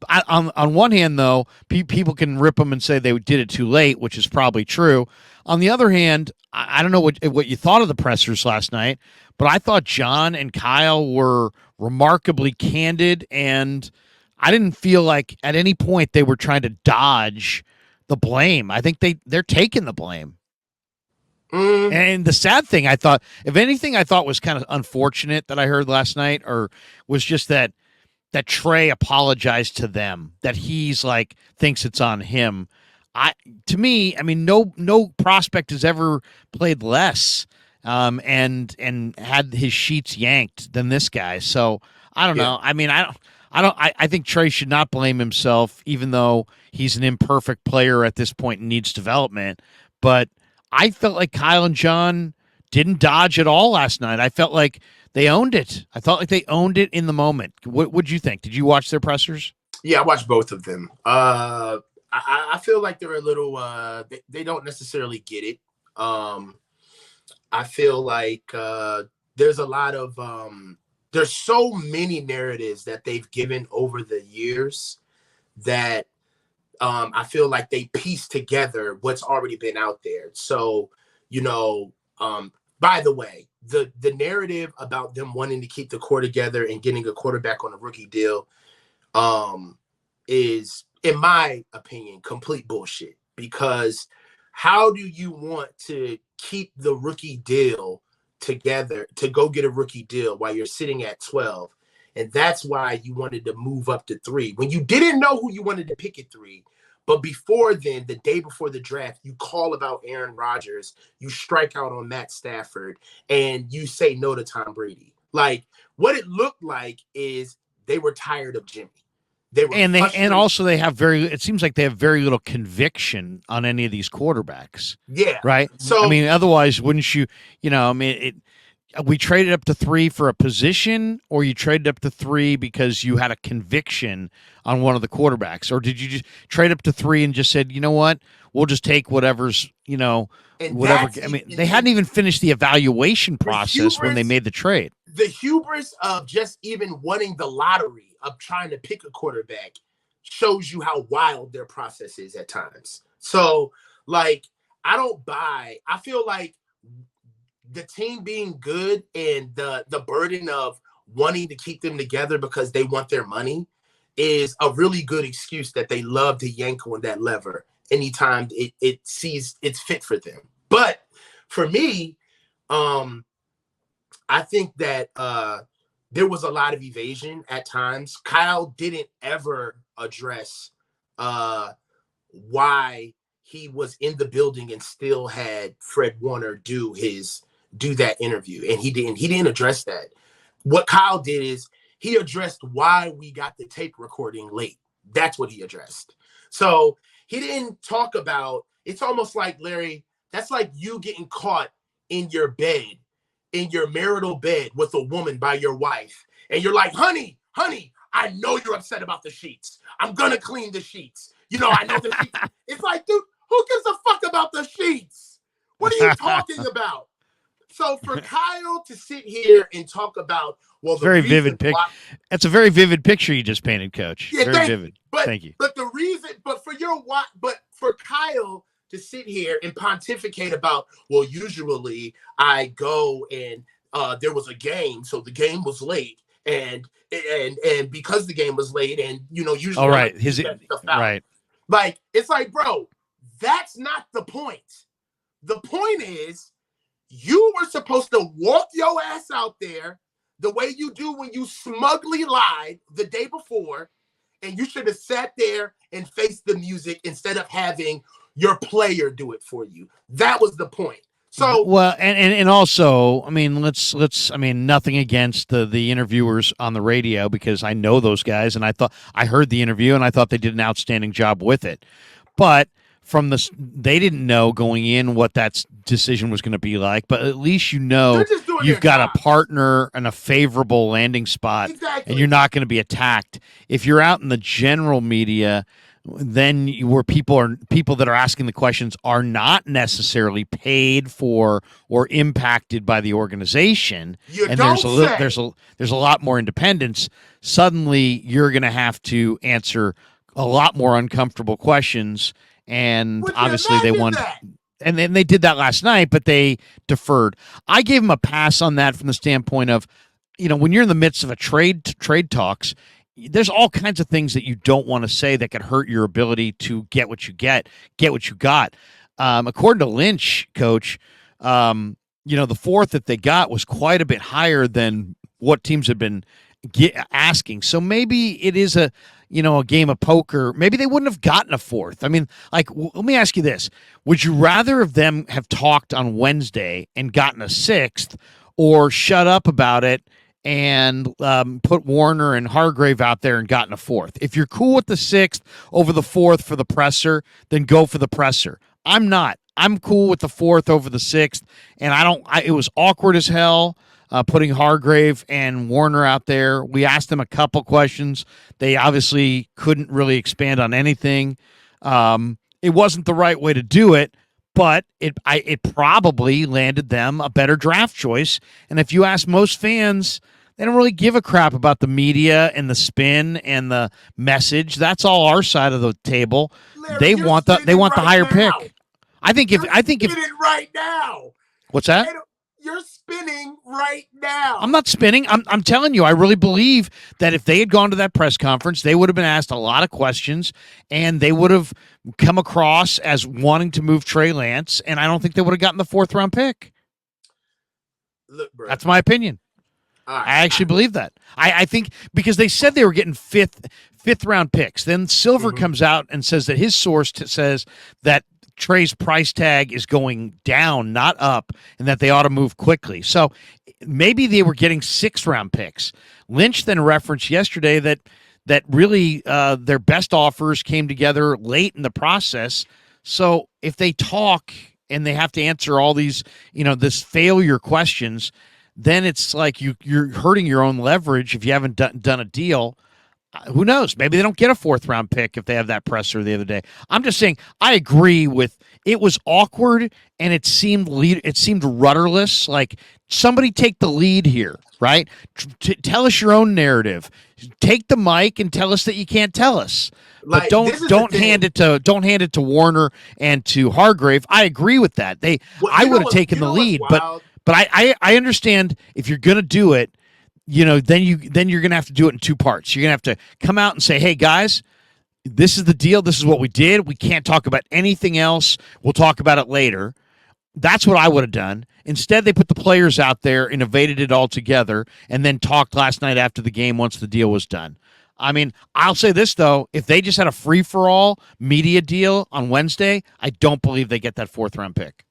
On one hand, though, people can rip them and say they did it too late, which is probably true. On the other hand, I don't know what you thought of the pressers last night, but I thought John and Kyle were remarkably candid, and I didn't feel like at any point they were trying to dodge the blame. I think they're taking the blame. And the sad thing, I thought, if anything, I thought was kind of unfortunate that I heard last night, or was just that Trey apologized to them, that he's like thinks it's on him. To me, I mean, no prospect has ever played less, and had his sheets yanked than this guy. So I don't know. I mean, I think Trey should not blame himself, even though he's an imperfect player at this point and needs development. But I felt like Kyle and John didn't dodge at all last night. I felt like they owned it. I felt like they owned it in the moment. What would you think? Did you watch their pressers? Yeah, I watched both of them. I feel like they're a little they don't necessarily get it. I feel like there's a lot of there's so many narratives that they've given over the years that I feel like they piece together what's already been out there. So, by the way, the narrative about them wanting to keep the core together and getting a quarterback on a rookie deal is, in my opinion, complete bullshit. Because how do you want to keep the rookie deal together to go get a rookie deal while you're sitting at 12? And that's why you wanted to move up to 3 when you didn't know who you wanted to pick at 3. But before then, the day before the draft, you call about Aaron Rodgers, you strike out on Matt Stafford, and you say no to Tom Brady. Like, what it looked like is they were tired of Jimmy. And also they have it seems like they have very little conviction on any of these quarterbacks. Yeah. Right. So I mean, otherwise, wouldn't you? We traded up to 3 for a position, or you traded up to 3 because you had a conviction on one of the quarterbacks, or did you just trade up to 3 and just said, you know what, we'll just take whatever's, whatever. I mean, they hadn't even finished the evaluation process when they made the trade. The hubris of just even wanting the lottery of trying to pick a quarterback shows you how wild their process is at times. So, like, I feel like the team being good and the burden of wanting to keep them together because they want their money is a really good excuse that they love to yank on that lever anytime it sees it's fit for them. But for me, I think that there was a lot of evasion at times. Kyle didn't ever address why he was in the building and still had Fred Warner do that interview, and he didn't address that. What Kyle did is he addressed why we got the tape recording late. That's what he addressed. So he didn't talk about, it's almost like, Larry, that's like you getting caught in your bed, in your marital bed with a woman by your wife, and you're like, honey, I know you're upset about the sheets. I'm gonna clean the sheets. I know the sheets. It's like, dude, who gives a fuck about the sheets? What are you talking about? So for Kyle to sit here and talk about, that's a very vivid picture you just painted, Coach. Yeah, very vivid. Thank you. But for Kyle to sit here and pontificate about, well, usually I go and there was a game, so the game was late, and because the game was late, and usually all right, right, like, it's like, bro, that's not the point. The point is, you were supposed to walk your ass out there the way you do when you smugly lied the day before, and you should have sat there and faced the music instead of having your player do it for you. That was the point. So well, and also, I mean, let's I mean, nothing against the interviewers on the radio, because I know those guys, and I heard the interview and I thought they did an outstanding job with it. But they didn't know going in what that decision was going to be like, but at least they're just doing you've their got a jobs. partner and a favorable landing spot, Exactly. and you're not going to be attacked. If you're out in the general media, then where people that are asking the questions are not necessarily paid for or impacted by the organization, and there's a lot more independence. Suddenly, you're going to have to answer a lot more uncomfortable questions, and Would you obviously they imagine want. that? And then they did that last night, but they deferred. I gave him a pass on that from the standpoint of, when you're in the midst of a trade talks, there's all kinds of things that you don't want to say that could hurt your ability to get what you got. According to Lynch, coach, the fourth that they got was quite a bit higher than what teams had been asking. So maybe it is a game of poker. Maybe they wouldn't have gotten a fourth. I mean, let me ask you this: would you rather of them have talked on Wednesday and gotten a sixth, or shut up about it and put Warner and Hargrave out there and gotten a fourth? If you're cool with the sixth over the fourth for the presser, then go for the presser. I'm not. I'm cool with the fourth over the sixth, and it was awkward as hell. Putting Hargrave and Warner out there. We asked them a couple questions. They obviously couldn't really expand on anything. It wasn't the right way to do it, but it probably landed them a better draft choice. And if you ask most fans, they don't really give a crap about the media and the spin and the message. That's all our side of the table. Larry, They want the higher now. pick. I think if right now. What's that? You're spinning right now. I'm not spinning. I'm telling you, I really believe that if they had gone to that press conference, they would have been asked a lot of questions, and they would have come across as wanting to move Trey Lance, and I don't think they would have gotten the fourth round pick. Look, bro. That's my opinion. I actually believe that. I think because they said they were getting fifth round picks. Then Silver comes out and says that his source says that Trey's price tag is going down, not up, and that they ought to move quickly. So maybe they were getting 6th round picks. Lynch then referenced yesterday that really their best offers came together late in the process. So if they talk and they have to answer all these, this failure questions, then it's like you're hurting your own leverage if you haven't done a deal. Who knows? Maybe they don't get a 4th round pick if they have that presser the other day. I'm just saying I agree with it was awkward and it seemed rudderless. Like somebody take the lead here, right? Tell us your own narrative. Take the mic and tell us that you can't tell us. But don't hand it to Warner and to Hargrave. I agree with that. I would have taken the lead, but I understand if you're gonna do it. Then you're going to have to do it in 2 parts. You're going to have to come out and say, hey, guys, this is the deal. This is what we did. We can't talk about anything else. We'll talk about it later. That's what I would have done. Instead, they put the players out there and evaded it altogether and then talked last night after the game once the deal was done. I mean, I'll say this, though. If they just had a free-for-all media deal on Wednesday, I don't believe they get that 4th round pick.